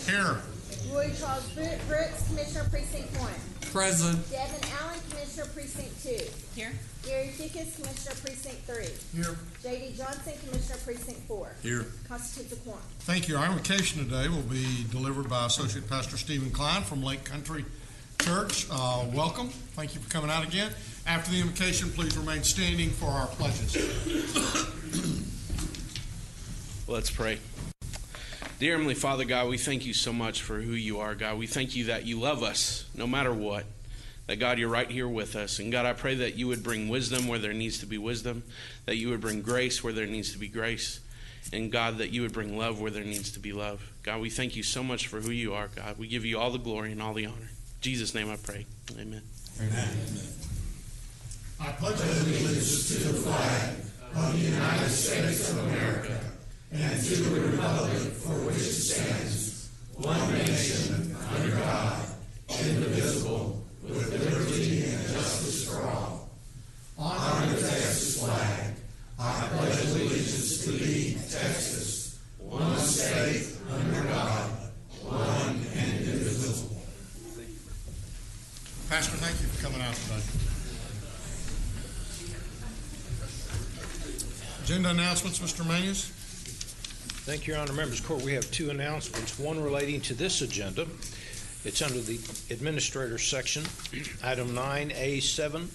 Here. Roy Charles Brooks, Commissioner Precinct 1. Present. Devin Allen, Commissioner Precinct 2. Here. Gary Fickus, Commissioner Precinct 3. Here. J.D. Johnson, Commissioner Precinct 4. Here. Constitutes a quorum. Thank you. Our invocation today will be delivered by Associate Pastor Stephen Klein from Lake Country Church. Welcome. Thank you for coming out again. After the invocation, please remain standing for our pledges. Let's pray. Dear Heavenly Father, God, we thank you so much for who you are, God. We thank you that you love us no matter what, that, God, you're right here with us. And, God, I pray that you would bring wisdom where there needs to be wisdom, that you would bring grace where there needs to be grace, and, God, that you would bring love where there needs to be love. God, we thank you so much for who you are, God. We give you all the glory and all the honor. In Jesus' name I pray. Amen. Amen. I pledge allegiance to the flag of the United States of America and to the republic for which it stands, one nation, under God, indivisible, with liberty and justice for all. Honor the Texas flag. I pledge allegiance to thee, Texas, one state, under God, one and indivisible. Pastor, thank you for coming out today. Agenda announcements, Mr. Mayes. Thank you, Your Honor. Members of the Court, we have two announcements, one relating to this agenda. It's under the Administrator section, item 9A7.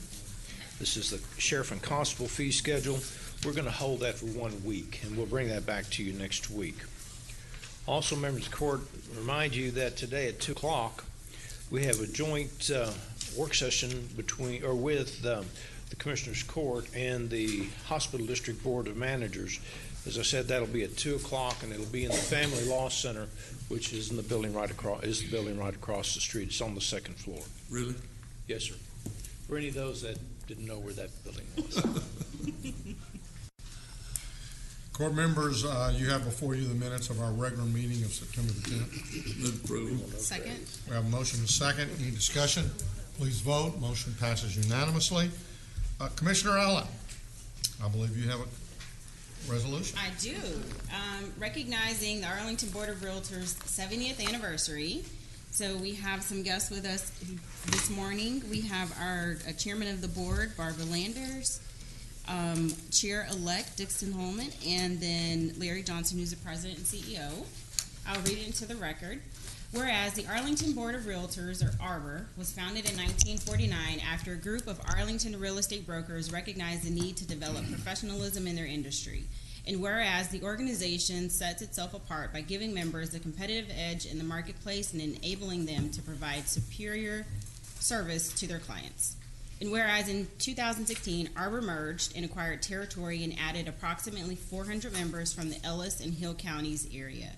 This is the Sheriff and Constable fee schedule. We're going to hold that for 1 week, and we'll bring that back to you next week. Also, members of the Court, remind you that today at 2 o'clock, we have a joint work session with the Commissioners Court and the Hospital District Board of Managers. As I said, that'll be at 2 o'clock, and it'll be in the Family Law Center, which is in the building right across. The street. It's on the second floor. Really? Yes, sir. For any of those that didn't know where that building was. Court members, you have before you the minutes of our regular meeting of September the 10th. Move approval. Second. We have a motion and a second. Any discussion? Please vote. Motion passes unanimously. Commissioner Allen, I believe you have a resolution. I do. Recognizing the Arlington Board of Realtors 70th anniversary. So we have some guests with us this morning. We have our chairman of the board, Barbara Landers, Chair-elect Dixon Holman, and then Larry Johnson, who's the president and CEO. I'll read it into the record. Whereas the Arlington Board of Realtors, or ARBOR, was founded in 1949 after a group of Arlington real estate brokers recognized the need to develop professionalism in their industry. And whereas the organization sets itself apart by giving members a competitive edge in the marketplace and enabling them to provide superior service to their clients. And whereas in 2016, ARBOR merged and acquired territory and added approximately 400 members from the Ellis and Hill counties area.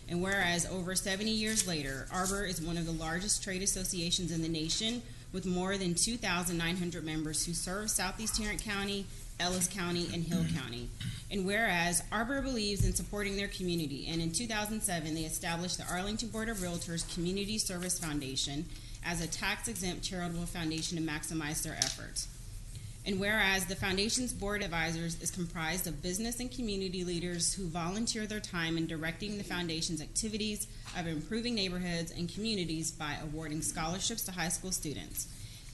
And whereas over 70 years later, ARBOR is one of the largest trade associations in the nation with more than 2,900 members who serve Southeast Tarrant County, Ellis County, and Hill County. And whereas ARBOR believes in supporting their community, and in 2007 they established the Arlington Board of Realtors Community Service Foundation as a tax-exempt charitable foundation to maximize their efforts. And whereas the Foundation's board of advisors is comprised of business and community leaders who volunteer their time in directing the Foundation's activities of improving neighborhoods and communities by awarding scholarships to high school students.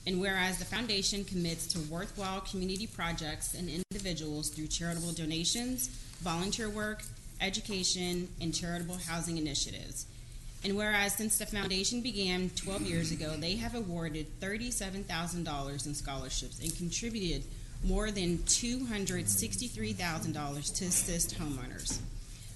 And whereas the Foundation commits to worthwhile community projects and individuals through charitable donations, volunteer work, education, and charitable housing initiatives. And whereas since the Foundation began 12 years ago, they have awarded $37,000 in scholarships and contributed more than $263,000 to assist homeowners.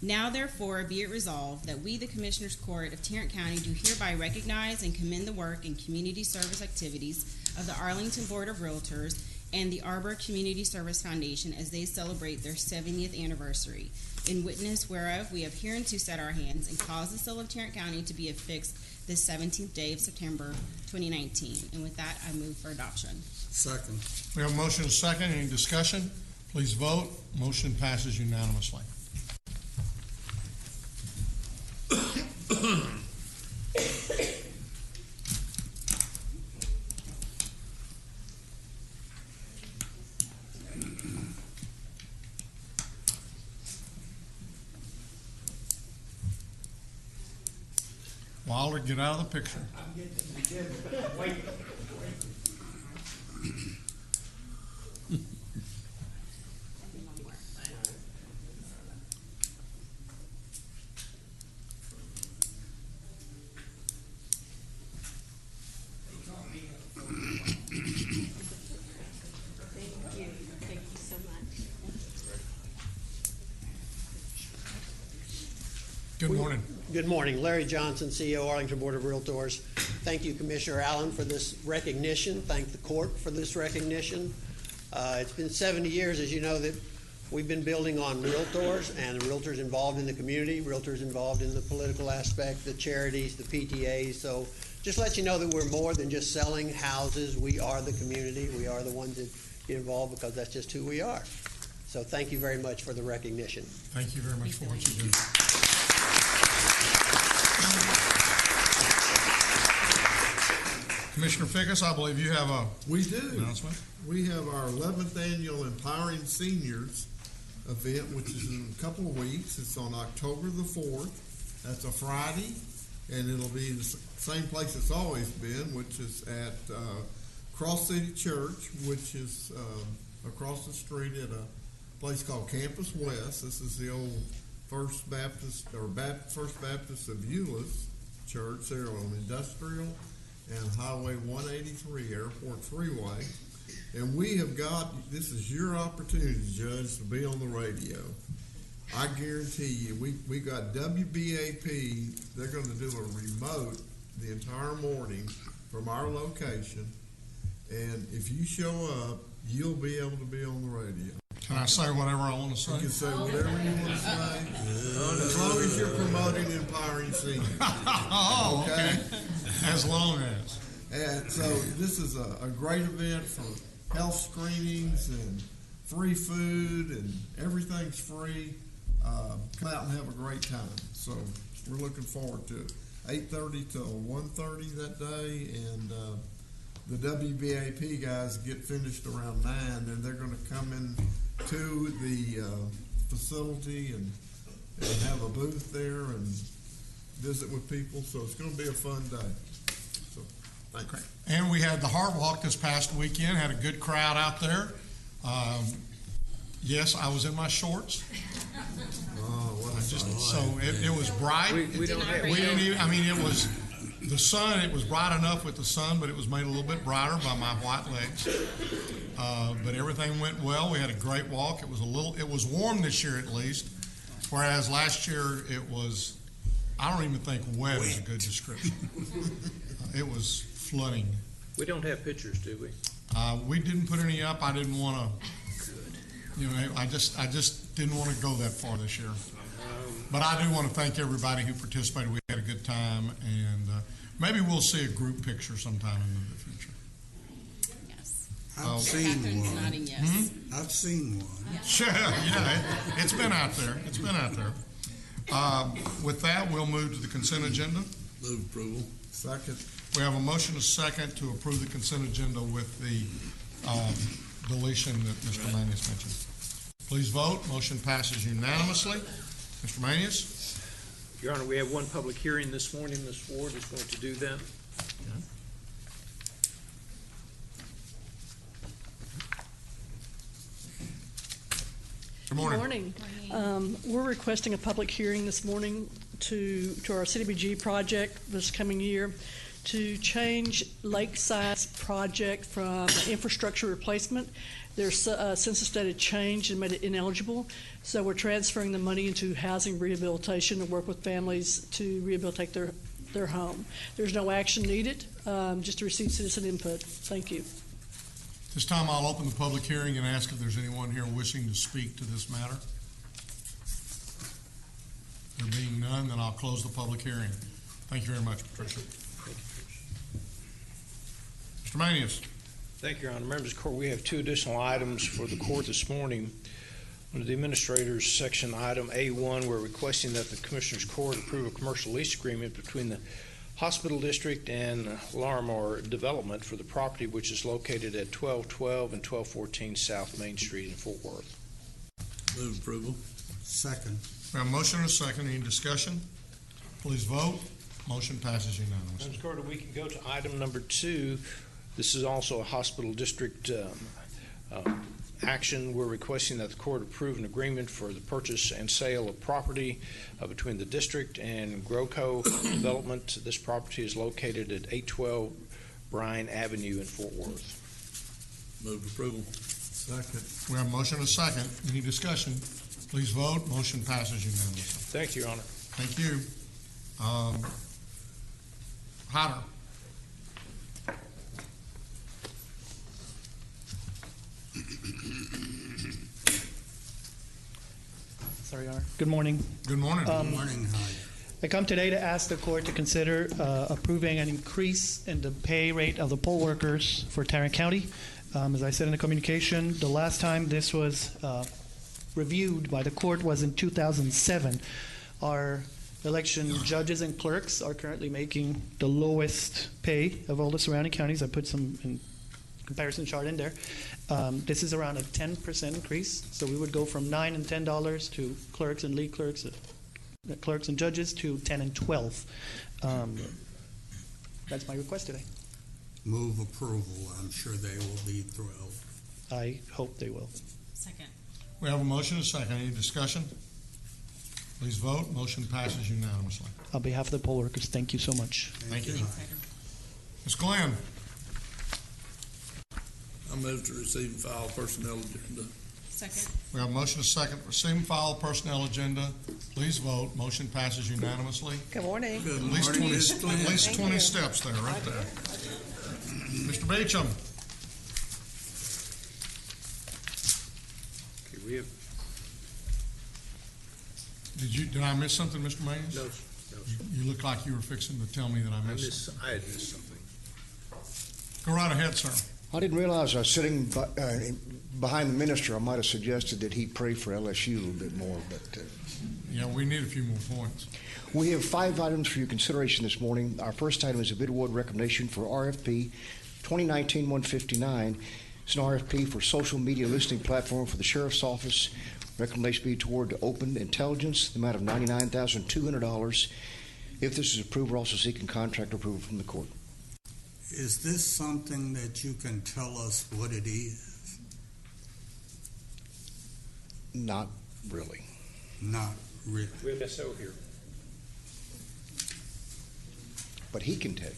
Now, therefore, be it resolved that we, the Commissioners Court of Tarrant County, do hereby recognize and commend the work and community service activities of the Arlington Board of Realtors and the ARBOR Community Service Foundation as they celebrate their 70th anniversary. In witness whereof, we have hereunto set our hands and caused the seal of Tarrant County to be affixed this 17th day of September 2019. And with that, I move for adoption. Second. We have a motion and a second. Any discussion? Please vote. Motion passes unanimously. Wilder, get out of the picture. Thank you so much. Good morning. Good morning. Larry Johnson, CEO, Arlington Board of Realtors. Thank you, Commissioner Allen, for this recognition. Thank the court for this recognition. It's been 70 years, as you know, that we've been building on realtors and realtors involved in the community, realtors involved in the political aspect, the charities, the PTAs. So just let you know that we're more than just selling houses. We are the community. We are the ones that get involved because that's just who we are. So thank you very much for the recognition. Thank you very much for what you do. Commissioner Fickus, I believe you have a We do. announcement. We have our 11th annual Empowering Seniors event, which is in a couple of weeks. It's on October the 4th. That's a Friday, and it'll be the same place it's always been, which is at Cross City Church, which is across the street at a place called Campus West. This is the old First Baptist of Euless Church there on Industrial and Highway 183, Airport Freeway. And we have got, this is your opportunity, Judge, to be on the radio. I guarantee you, we got WBAP, they're going to do a remote the entire morning from our location. And if you show up, you'll be able to be on the radio. Can I say whatever I want to You can say? say whatever you want to say, as long as you're promoting Empowering Seniors. Oh, okay. As long as. And so this is a great event for health screenings and free food, and everything's free. Come out and have a great time. So we're looking forward to it. 8:30 till 1:30 that day, and the WBAP guys get finished around 9, and they're going to come in to the facility and have a booth there and visit with people. So it's going to be a fun day. So thank you. And we had the Heart Walk this past weekend, had a good crowd out there. Yes, I was in my shorts. Oh, what a So sight. it was bright. We don't have. We didn't even, I mean, it was the sun, it was bright enough with the sun, but it was made a little bit brighter by my white legs. But everything went well. We had a great walk. It was warm this year at least, whereas last year it was, I don't even think wet is a good description. It was flooding. We don't have pictures, do we? We didn't put any up. I didn't want to, I just didn't want to go that far this year. But I do want to thank everybody who participated. We had a good time, and maybe we'll see a group picture sometime in the future. Yes. I've seen Catherine's one. nodding yes. I've seen one. Sure, it's been out there. It's been out there. With that, we'll move to the consent agenda. Move approval. Second. We have a motion, a second, to approve the consent agenda with the deletion that Mr. Manius mentioned. Please vote. Motion passes unanimously. Mr. Manius? Your Honor, we have one public hearing this morning. Ms. Ward is going to do that. Good morning. We're requesting a public hearing this morning to our CDBG project this coming year to change Lakeside's project from infrastructure replacement. Their census data changed and made it ineligible, so we're transferring the money into housing rehabilitation to work with families to rehabilitate their home. There's no action needed, just to receive citizen input. Thank you. This time I'll open the public hearing and ask if there's anyone here wishing to speak to this matter. There being none, then I'll close the public hearing. Thank you very much, Patricia. Mr. Manius. Thank you, Your Honor. Members of the Court, we have two additional items for the Court this morning. Under the Administrator's Section Item A1, we're requesting that the Commissioners' Court approve a commercial lease agreement between the Hospital District and Larimar Development for the property which is located at 1212 and 1214 South Main Street in Fort Worth. Move approval. Second. We have a motion and a second. Any discussion? Please vote. Motion passes unanimously. Madam Carter, we can go to item number 2. This is also a hospital district action. We're requesting that the court approve an agreement for the purchase and sale of property between the district and Growco Development. This property is located at 812 Bryan Avenue in Fort Worth. Move approval. Second. We have a motion and a second. Any discussion? Please vote. Motion passes unanimously. Thank you, Your Honor. Thank you. Hodder. Sorry, Your Honor. Good morning. Good morning. Good morning, Hyde. I come today to ask the court to consider approving an increase in the pay rate of the poll workers for Tarrant County. As I said in the communication, the last time this was reviewed by the court was in 2007. Our election judges and clerks are currently making the lowest pay of all the surrounding counties. I put some in comparison chart in there. This is around a 10% increase, so we would go from $9 and $10 to clerks and lead clerks, clerks and judges to $10 and $12. That's my request today. Move approval. I'm sure they will be thrilled. I hope they will. Second. We have a motion and a second. Any discussion? Please vote. Motion passes unanimously. On behalf of the poll workers, thank you so much. Thank you. Thanks, Hyder. Ms. Glenn. I move to receive and file personnel agenda. Second. We have a motion and a second. Receive and file personnel agenda. Please vote. Motion passes unanimously. Good morning. Good At least morning, 20, Ms. at Glenn. least Thank 20 you. steps there, right there. Mr. Beecham. Okay, we have Did I miss something, Mr. Mayes? no. You look like you were fixing to tell me that I missed. I had missed something. Go right ahead, sir. I didn't realize I was sitting behind the minister. I might have suggested that he pray for LSU a little bit more, but Yeah, we need a few more points. we have 5 items for your consideration this morning. Our first item is a bid award recommendation for RFP 2019-159. It's an RFP for social media listening platform for the Sheriff's Office. Recommendation be toward Open Intelligence, the amount of $99,200. If this is approved, we're also seeking contract approval from the court. Is this something that you can tell us what it is? Not really. Not really. We have SO here. But he can tell you.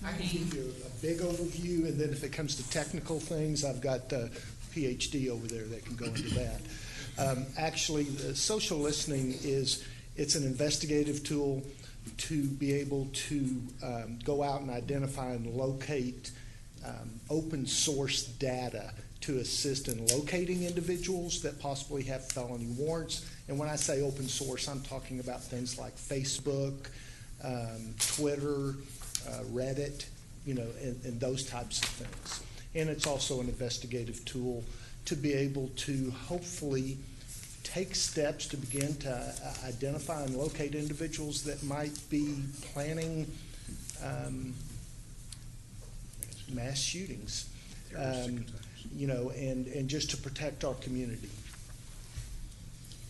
I can give you a big overview, and then if it comes to technical things, I've got a PhD over there that can go into that. Actually, the social listening it's an investigative tool to be able to go out and identify and locate open source data to assist in locating individuals that possibly have felony warrants. And when I say open source, I'm talking about things like Facebook, Twitter, Reddit, and those types of things. And it's also an investigative tool to be able to hopefully take steps to begin to identify and locate individuals that might be planning mass shootings, and just to protect our community.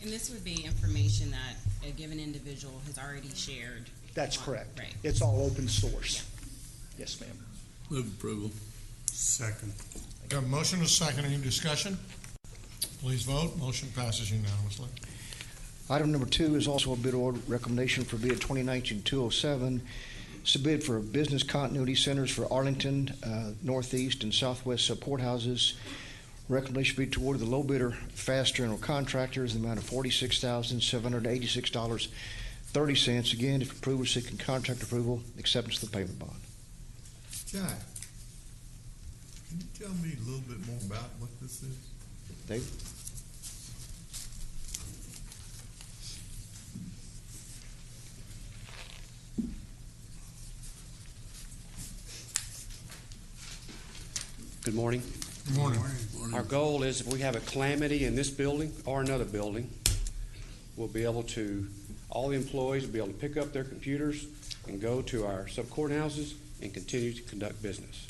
And this would be information that a given individual has already shared. That's correct. Right. It's all open source. Yes, ma'am. Move approval. Second. We have a motion and a second. Any discussion? Please vote. Motion passes unanimously. Item number 2 is also a bid award recommendation for bid 2019-207. It's a bid for business continuity centers for Arlington, Northeast, and Southwest courthouses. Recommendation be toward the low bidder, Fast General Contractors, the amount of $46,786.30. Again, if approved, we're seeking contract approval, acceptance of the payment bond. Jack, can you tell me a little bit more about what this is? David? Good morning. Good morning. Our goal is if we have a calamity in this building or another building, we'll be able to, all the employees will be able to pick up their computers and go to our sub-courthouses and continue to conduct business.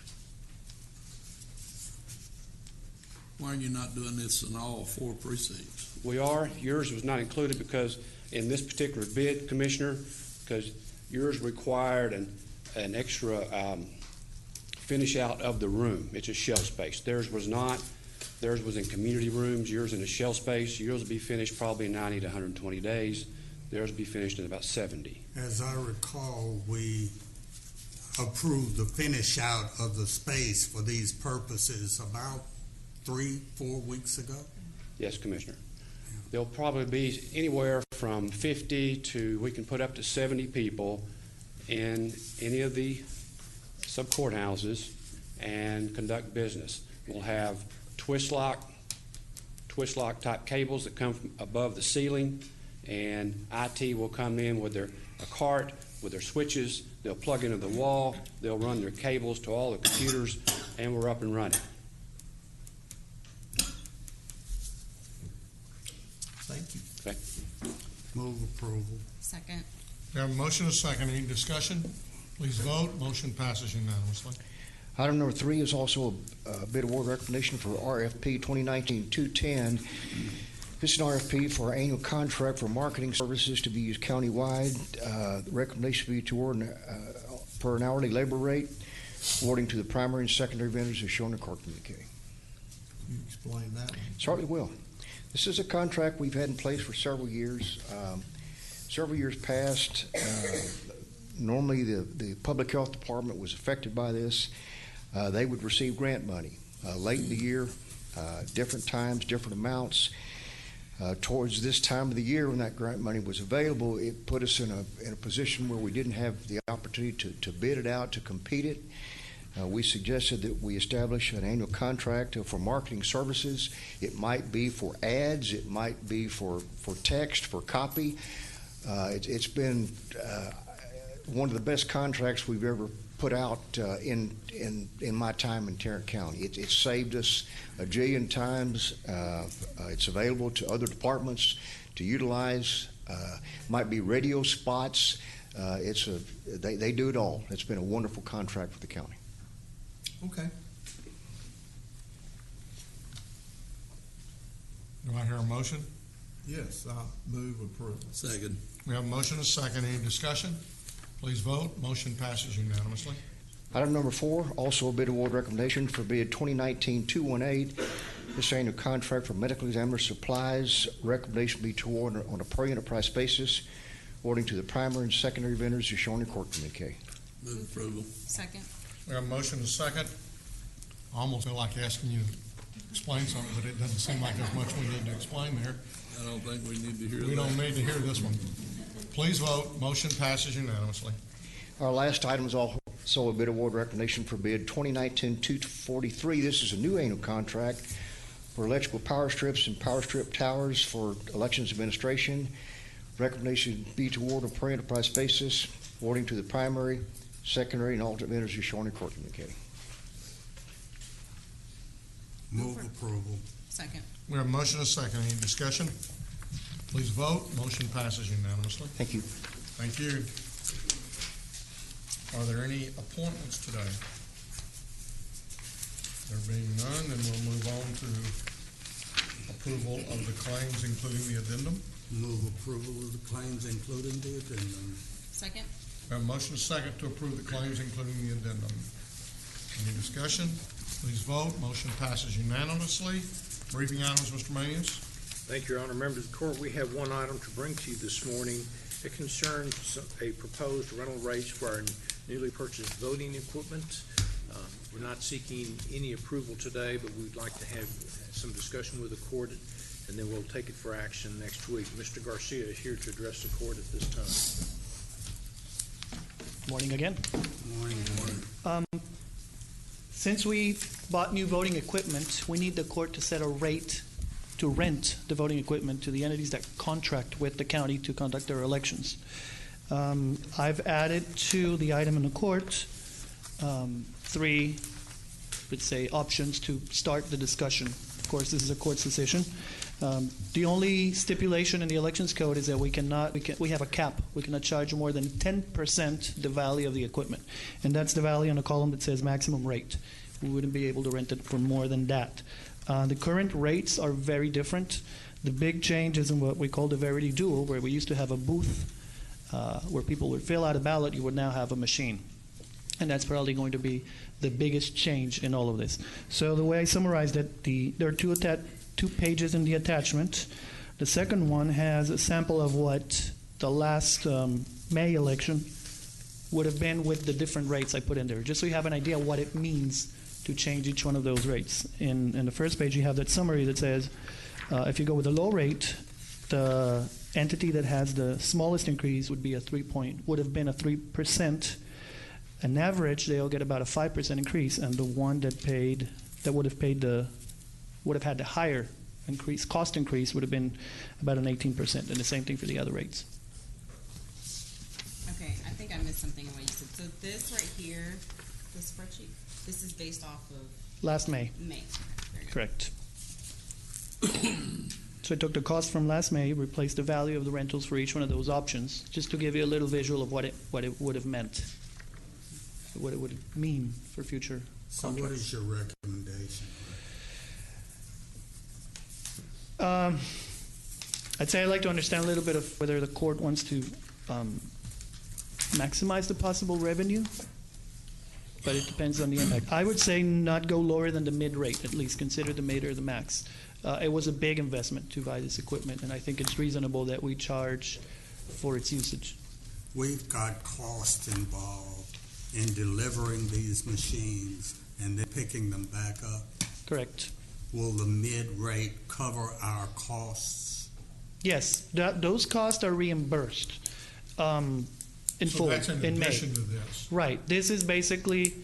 Why are you not doing this in all 4 precincts? We are. Yours was not included because in this particular bid, Commissioner, because yours required an extra finish out of the room. It's a shell space. Theirs was not. Theirs was in community rooms. Yours in a shell space. Yours will be finished probably in 90 to 120 days. Theirs will be finished in about 70. As I recall, we approved the finish out of the space for these purposes about 3-4 weeks ago. Yes, Commissioner. There'll probably be anywhere from 50 to, we can put up to 70 people in any of the sub-courthouses and conduct business. We'll have twist lock type cables that come from above the ceiling, and IT will come in with a cart with their switches. They'll plug into the wall. They'll run their cables to all the computers, and we're up and running. Thank you. Okay. Move approval. Second. We have a motion and a second. Any discussion? Please vote. Motion passes unanimously. Item number 3 is also a bid award recommendation for RFP 2019-210. This is an RFP for our annual contract for marketing services to be used countywide. The recommendation will be to award per an hourly labor rate, awarding to the primary and secondary vendors as shown in the court communique. Can you explain that one? Certainly will. This is a contract we've had in place for several years. Several years past, normally the public health department was affected by this. They would receive grant money late in the year, different times, different amounts. Towards this time of the year, when that grant money was available, it put us in a position where we didn't have the opportunity to bid it out, to compete it. We suggested that we establish an annual contract for marketing services. It might be for ads, it might be for text, for copy. It's been one of the best contracts we've ever put out in my time in Tarrant County. It's saved us a jillion times. It's available to other departments to utilize. Might be radio spots. They do it all. It's been a wonderful contract for the county. Okay. Do I hear a motion? Yes, I'll move approval. Second. We have a motion and a second. Any discussion? Please vote. Motion passes unanimously. Item number 4, also a bid award recommendation for bid 2019-218. This annual contract for medical examiner supplies. Recommendation be to award on a per unit price basis, awarding to the primary and secondary vendors as shown in court communique. Move approval. Second. We have a motion and a second. I almost feel like asking you to explain something, but it doesn't seem like there's much we need to explain there. I don't think we need to hear that. We don't need to hear this one. Please vote. Motion passes unanimously. Our last item is also a bid award recommendation for bid 2019-243. This is a new annual contract for electrical power strips and power strip towers for elections administration. Recommendation be to award on per enterprise basis, awarding to the primary, secondary, and alternate vendors as shown in court communique. Move approval. Second. We have a motion and a second. Any discussion? Please vote. Motion passes unanimously. Thank you. Thank you. Are there any appointments today? There being none, then we'll move on to approval of the claims, including the addendum. Move approval of the claims, including the addendum. Second. We have a motion and a second to approve the claims, including the addendum. Any discussion? Please vote. Motion passes unanimously. Briefing items, Mr. Mayes. Thank you, Your Honor. Members of the court, we have one item to bring to you this morning. It concerns a proposed rental rates for our newly purchased voting equipment. We're not seeking any approval today, but we'd like to have some discussion with the court, and then we'll take it for action next week. Mr. Garcia is here to address the court at this time. Morning again. Morning. Since we bought new voting equipment, we need the court to set a rate to rent the voting equipment to the entities that contract with the county to conduct their elections. I've added to the item in the court 3, let's say, options to start the discussion. Of course, this is a court's decision. The only stipulation in the elections code is that we have a cap. We cannot charge more than 10% the value of the equipment. And that's the value on the column that says maximum rate. We wouldn't be able to rent it for more than that. The current rates are very different. The big change is in what we call the Verity Dual, where we used to have a booth where people would fill out a ballot. You would now have a machine. And that's probably going to be the biggest change in all of this. So the way I summarized it, there are two pages in the attachment. The second one has a sample of what the last May election would have been with the different rates I put in there, just so you have an idea what it means to change each one of those rates. In the first page, you have that summary that says, if you go with the low rate, the entity that has the smallest increase would have been a 3%. An average, they'll get about a 5% increase, and the one that would have had the higher cost increase would have been about an 18%, and the same thing for the other rates. Okay, I think I missed something in what you said. So this right here, the spreadsheet, this is based off of Last May. May. Okay, very good. Correct. So I took the cost from last May, replaced the value of the rentals for each one of those options, just to give you a little visual of what it would have meant, what it would mean for future So contracts. what is your recommendation? I'd say I'd like to understand a little bit of whether the court wants to maximize the possible revenue, but it depends on the impact. I would say not go lower than the mid rate, at least consider the mid or the max. It was a big investment to buy this equipment, and I think it's reasonable that we charge for its usage. We've got cost involved in delivering these machines and then picking them back up. Correct. Will the mid-rate cover our costs? Yes, those costs are reimbursed in full So that's in in May. addition to this. Right. This is basically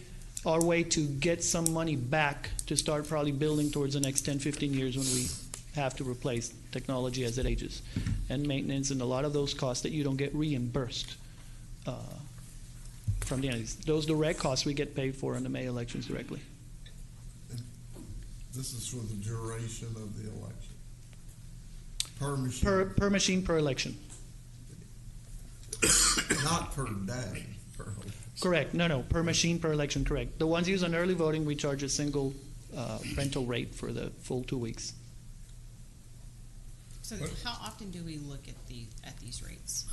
our way to get some money back to start probably building towards the next 10, 15 years when we have to replace technology as it ages, and maintenance and a lot of those costs that you don't get reimbursed from the entities. Those direct costs we get paid for in the May elections directly. This is for the duration of the election. Per machine. Per machine, per election. Not per day. Per election. Correct. No. Per machine, per election, correct. The ones used on early voting, we charge a single rental rate for the full 2 weeks. So how often do we look at these rates?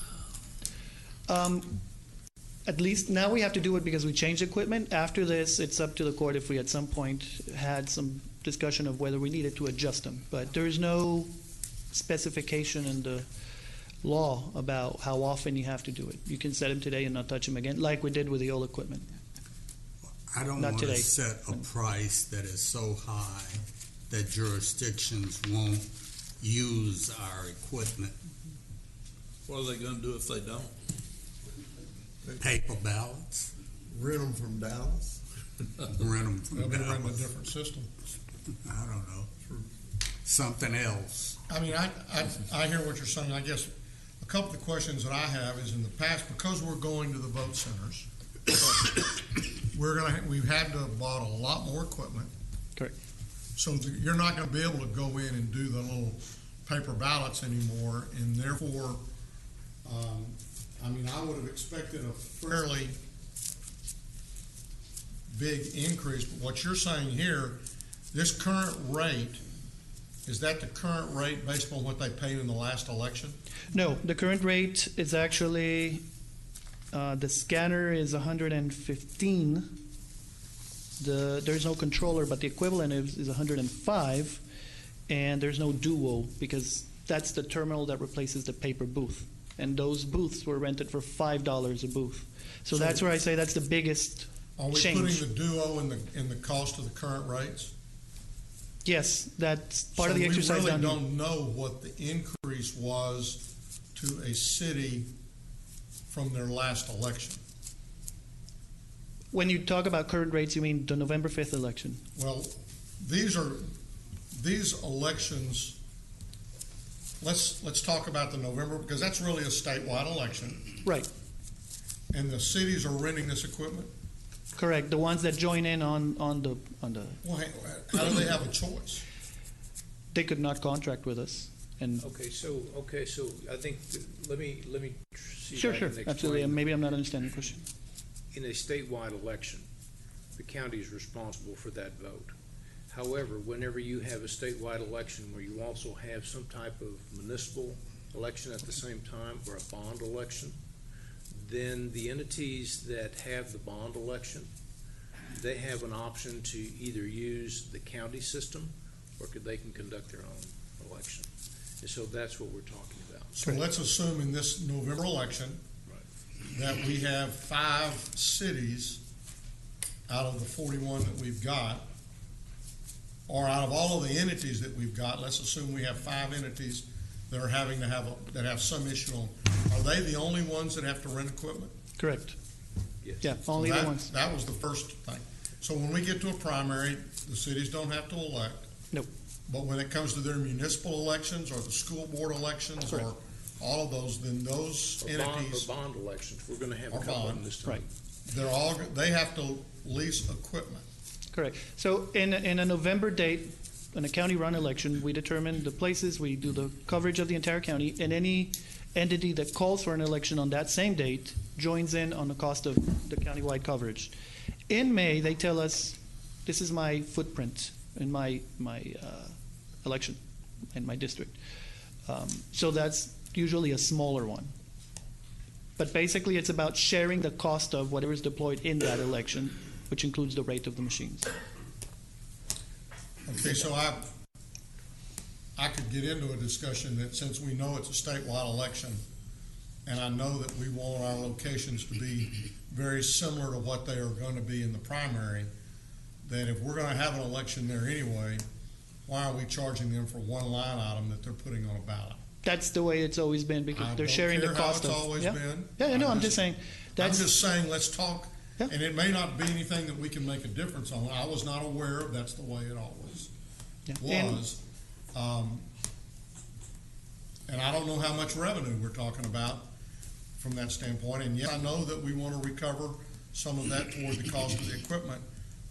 At least now we have to do it because we changed equipment. After this, it's up to the court if we at some point had some discussion of whether we needed to adjust them. But there is no specification in the law about how often you have to do it. You can set them today and not touch them again, like we did with the old equipment. I don't Not want today. to set a price that is so high that jurisdictions won't use our equipment. What are they gonna do if they don't? Paper ballots, Rent them from Dallas. rent them from They'll be running a Dallas. different system. I don't know. Something else. I mean, I hear what you're saying. I guess a couple of the questions that I have is in the past, because we're going to the vote centers, we've had to have bought a lot more equipment. Correct. So you're not gonna be able to go in and do the little paper ballots anymore, and therefore, I mean, I would have expected a fairly big increase, but what you're saying here, this current rate, is that the current rate based on what they paid in the last election? No, the current rate is actually, the scanner is 115. There's no controller, but the equivalent is 105, and there's no duo because that's the terminal that replaces the paper booth. And those booths were rented for $5 a booth. So that's where I say that's the biggest Are we change. putting the duo in the cost of the current rates? Yes, that's part of the exercise So we down really here. don't know what the increase was to a city from their last election. When you talk about current rates, you mean the November 5th election? Well, these elections, let's talk about the November, because that's really a statewide election. Right. And the cities are renting this equipment? Correct. The ones that join in on the Well, how do they have a choice? they could not contract with us. And Okay, so I think, let me see if sure, I sure, can absolutely. explain. And maybe I'm not understanding the question. In a statewide election, the county is responsible for that vote. However, whenever you have a statewide election where you also have some type of municipal election at the same time, or a bond election, then the entities that have the bond election, they have an option to either use the county system or they can conduct their own election. And so that's what we're talking about. So let's assume in this November election that we have 5 cities out of the 41 that we've got, or out of all of the entities that we've got, let's assume we have 5 entities that are having to have that have some issue on. Are they the only ones that have to rent equipment? Correct. Yes. Yeah, only the ones. That was the first thing. So when we get to a primary, the cities don't have to elect. Nope. But when it comes to their municipal elections or the school board elections Correct. or all of those, then those entities. Bond elections, we're going to have a Or couple of bond. them this time. Right. They have to lease equipment. Correct. So in a November date, in a county-run election, we determine the places, we do the coverage of the entire county, and any entity that calls for an election on that same date joins in on the cost of the countywide coverage. In May, they tell us, this is my footprint in my election in my district. So that's usually a smaller one. But basically, it's about sharing the cost of whatever is deployed in that election, which includes the rate of the machines. Okay, so I could get into a discussion that since we know it's a statewide election, and I know that we want our locations to be very similar to what they are going to be in the primary, that if we're going to have an election there anyway, why are we charging them for one line item that they're putting on a ballot? That's the way it's always been because they're sharing the cost of. I don't care how it's always been. Yeah, no, I'm just saying. I'm just saying, let's talk, and it may not be anything that we can make a difference on. I was not aware of that's the way it always was. And I don't know how much revenue we're talking about from that standpoint. And yes, I know that we want to recover some of that toward the cost of the equipment.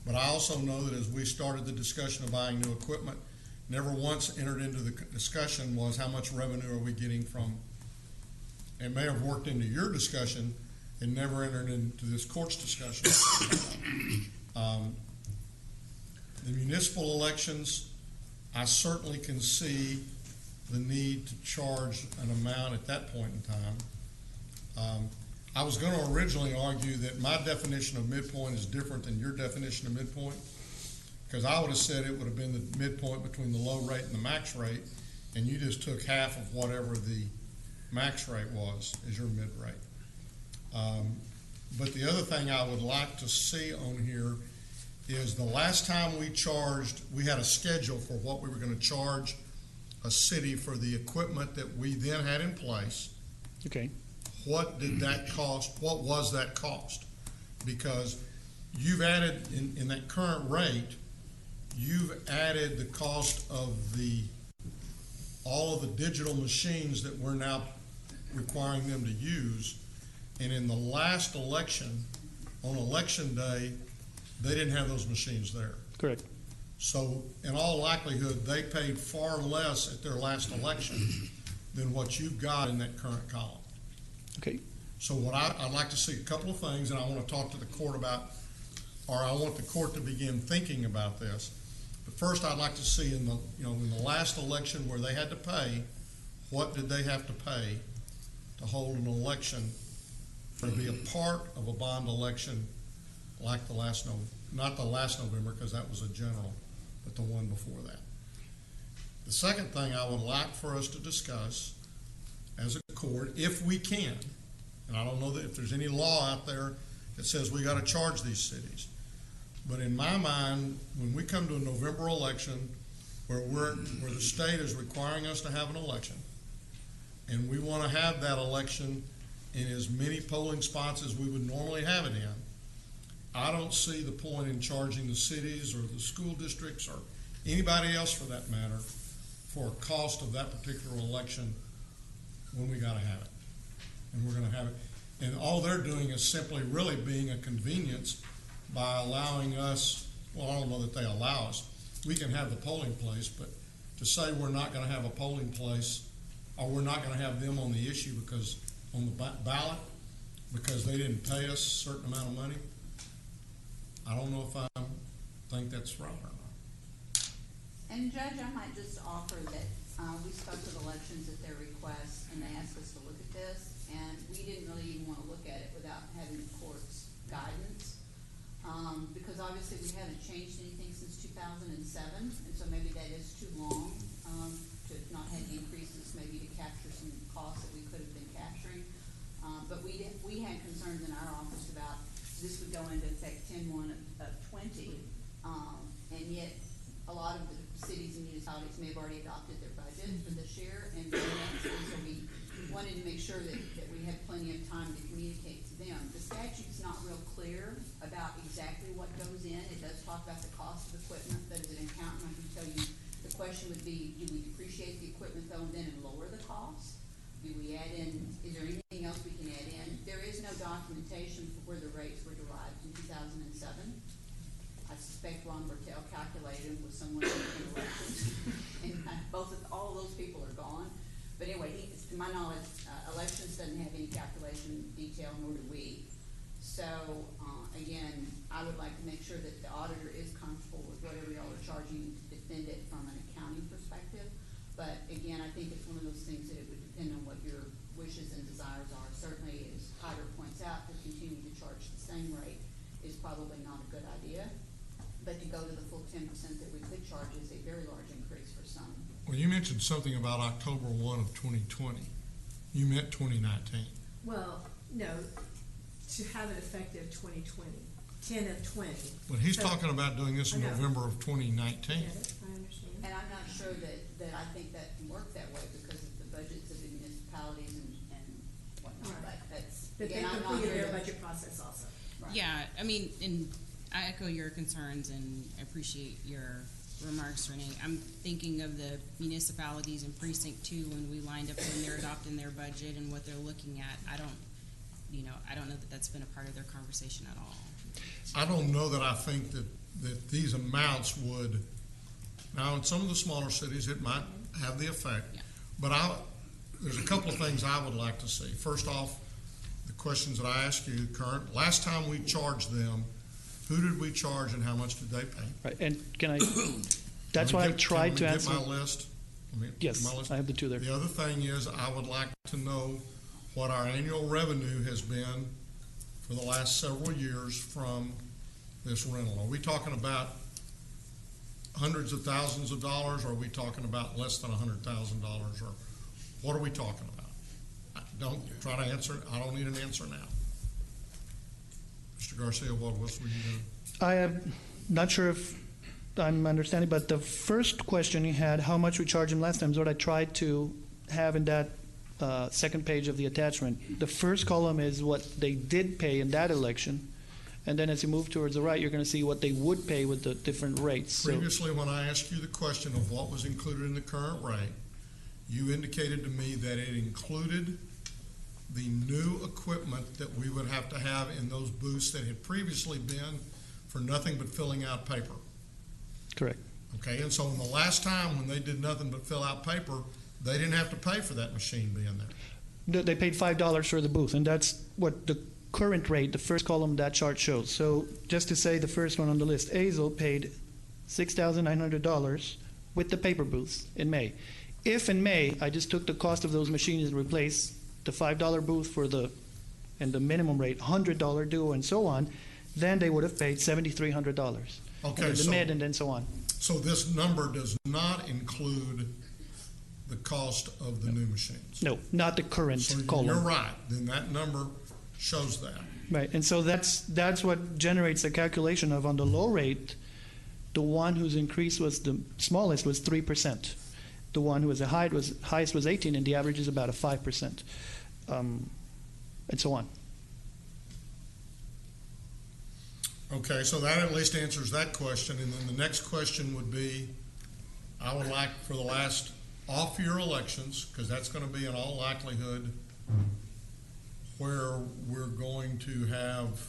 But I also know that as we started the discussion of buying new equipment, never once entered into the discussion was how much revenue are we getting from. It may have worked into your discussion and never entered into this court's discussion. The municipal elections, I certainly can see the need to charge an amount at that point in time. I was going to originally argue that my definition of midpoint is different than your definition of midpoint, because I would have said it would have been the midpoint between the low rate and the max rate, and you just took half of whatever the max rate was as your mid rate. But the other thing I would like to see on here is the last time we charged, we had a schedule for what we were going to charge a city for the equipment that we then had in place. Okay. What did that cost? What was that cost? Because you've added in that current rate, you've added the cost of all of the digital machines that we're now requiring them to use. And in the last election, on election day, they didn't have those machines there. Correct. So in all likelihood, they paid far less at their last election than what you've got in that current column. Okay. So what I'd like to see a couple of things, and I want to talk to the court about, or I want the court to begin thinking about this. But first, I'd like to see in the last election where they had to pay, what did they have to pay to hold an election to be a part of a bond election like not the last November, because that was a general, but the one before that. The second thing I would like for us to discuss as a court, if we can, and I don't know that if there's any law out there that says we got to charge these cities, but in my mind, when we come to a November election where the state is requiring us to have an election, and we want to have that election in as many polling spots as we would normally have it in, I don't see the point in charging the cities or the school districts or anybody else for that matter for a cost of that particular election when we got to have it. And we're going to have it. And all they're doing is simply really being a convenience by allowing us, well, I don't know that they allow us. We can have the polling place, but to say we're not going to have a polling place or we're not going to have them on the issue because on the ballot because they didn't pay us a certain amount of money, I don't know if I think that's right or not. And Judge, I might just offer that we spoke with elections at their request, and they asked us to look at this, and we didn't really even want to look at it without having the court's guidance. Because obviously we haven't changed anything since 2007, and so maybe that is too long to not have increases, maybe to capture some costs that we could have been capturing. But we had concerns in our office about this would go into effect 10/1 of 20, and yet a lot of the cities and municipalities may have already adopted their budget for this year and for next, and so we wanted to make sure that we had plenty of time to communicate to them. The statute's not real clear about exactly what goes in. It does talk about the cost of equipment, but as an accountant, I can tell you, the question would be, do we depreciate the equipment though and then lower the cost? Do we add in, is there anything else we can add in? There is no documentation for where the rates were derived in 2007. I suspect Ron Bertel calculated with someone in elections, and all of those people are gone. But anyway, to my knowledge, elections doesn't have any calculation detail, nor do we. So, again, I would like to make sure that the auditor is comfortable with whatever y'all are charging to defend it from an accounting perspective. But again, I think it's one of those things that it would depend on what your wishes and desires are. Certainly, as Hyder points out, to continue to charge the same rate is probably not a good idea. But to go to the full 10% that we could charge is a very large increase for some. Well, you mentioned something about October 1 of 2020. You meant 2019. Well, no, to have it effective 2020, 10 of 20. But he's talking about doing this in I know. November of 2019. I understand. And I'm not sure that I think that can work that way because of the budgets of the municipalities and whatnot. Right. But that's, But they again, I'm not completed here their to- budget process also. Right. Yeah, I mean, and I echo your concerns and appreciate your remarks, Renee. I'm thinking of the municipalities in Precinct 2 when we lined up when they're adopting their budget and what they're looking at. I don't know that that's been a part of their conversation at all. I don't know that I think that these amounts would, now in some of the smaller cities, it might have the effect. Yeah. But there's a couple of things I would like to see. First off, the questions that I asked you, last time we charged them, who did we charge and how much did they pay? Right, and can I, that's what I tried to answer. Can we get my list? Yes, my list? I have the two there. The other thing is, I would like to know what our annual revenue has been for the last several years from this rental. Are we talking about hundreds of thousands of dollars, or are we talking about less than $100,000, or what are we talking about? Don't try to answer. I don't need an answer now. Mr. Garcia, what were you doing? I am not sure if I'm understanding, but the first question you had, how much we charged them last time, is what I tried to have in that second page of the attachment. The first column is what they did pay in that election, and then as you move towards the right, you're going to see what they would pay with the different rates. Previously, when I asked you the question of what was included in the current rate, you indicated to me that it included the new equipment that we would have to have in those booths that had previously been for nothing but filling out paper. Correct. Okay, and so in the last time when they did nothing but fill out paper, they didn't have to pay for that machine being there. They paid $5 for the booth, and that's what the current rate, the first column of that chart shows. So just to say the first one on the list, Azle paid $6,900 with the paper booths in May. If in May I just took the cost of those machines and replaced the $5 booth and the minimum rate, $100 duo, and so on, then they would have paid $7,300. Okay, the mid and then so on. So this number does not include the cost of the new machines. No, not the current column. You're right. Then that number shows that. Right, and so that's what generates the calculation of, on the low rate, the one whose increase was the smallest was 3%. The one who was the highest was 18, and the average is about a 5%, and so on. Okay, so that at least answers that question. And then the next question would be, I would like for the last off-year elections, because that's going to be in all likelihood where we're going to have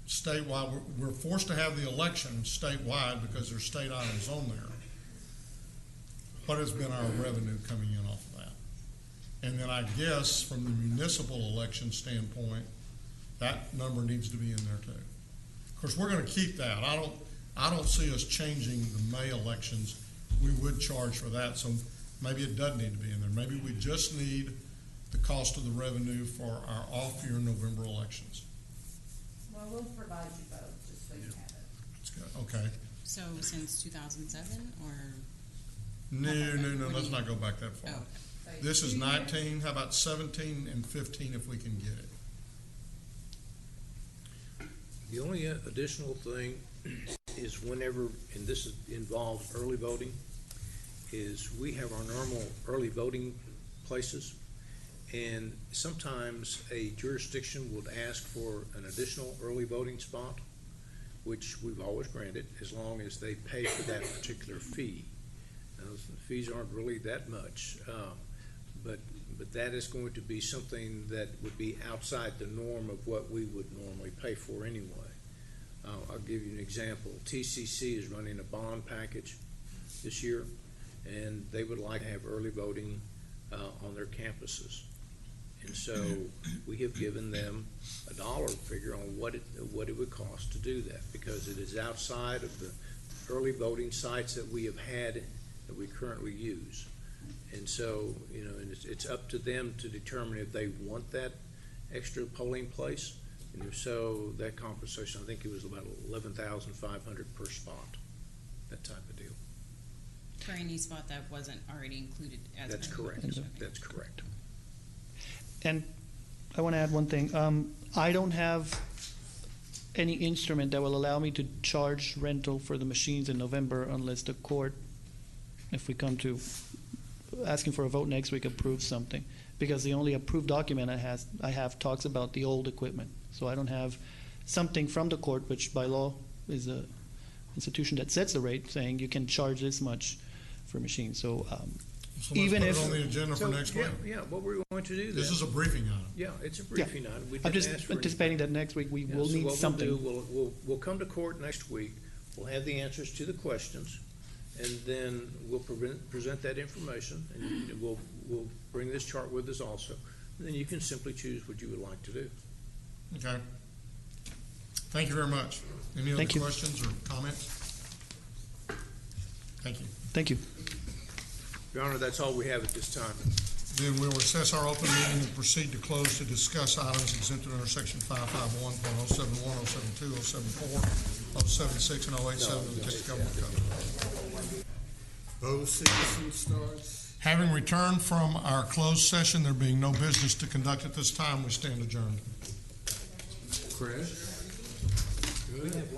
statewide. We're forced to have the election statewide because there's state items on there. What has been our revenue coming in off of that? And then I guess from the municipal election standpoint, that number needs to be in there too. Of course, we're gonna keep that. I don't see us changing the May elections. We would charge for that, so maybe it doesn't need to be in there. Maybe we just need the cost of the revenue for our off-year November elections. Well, we'll provide you both, just so you have it. That's good, okay. So since 2007, or? No, let's not go back that far. Oh. This is 19, how about 17 and 15 if we can get it? The only additional thing is whenever, and this involves early voting, is we have our normal early voting places, and sometimes a jurisdiction would ask for an additional early voting spot, which we've always granted, as long as they pay for that particular fee. Now, the fees aren't really that much, but that is going to be something that would be outside the norm of what we would normally pay for anyway. I'll give you an example. TCC is running a bond package this year, and they would like to have early voting on their campuses. And so we have given them a dollar figure on what it would cost to do that, because it is outside of the early voting sites that we have had that we currently use. And so, and it's up to them to determine if they want that extra polling place. And if so, that compensation, I think it was about $11,500 per spot, that type of deal. For any spot that wasn't already included as. That's correct. That's correct. And I want to add one thing. I don't have any instrument that will allow me to charge rental for the machines in November unless the court, if we come to asking for a vote next week, approves something. Because the only approved document I have talks about the old equipment. So I don't have something from the court, which by law is a institution that sets the rate, saying you can charge this much for machines. So even let's if put it on the agenda for next week. Yeah, what we're going to do. This is a briefing item. Yeah, it's a briefing item. We I'm didn't just ask for anticipating that next week we will need something. We'll come to court next week. We'll have the answers to the questions, and then we'll present that information, and we'll bring this chart with us also. And then you can simply choose what you would like to do. Okay. Thank you very much. Any other questions or comments? Thank you. Thank you. Your Honor, that's all we have at this time. Then we'll recess our open meeting and proceed to close to discuss items exempted under Section 551.071, 072, 074, 076, and 087 of the Texas Government Code. Those citizen starts. Having returned from our closed session, there being no business to conduct at this time, we stand adjourned. Chris? Good.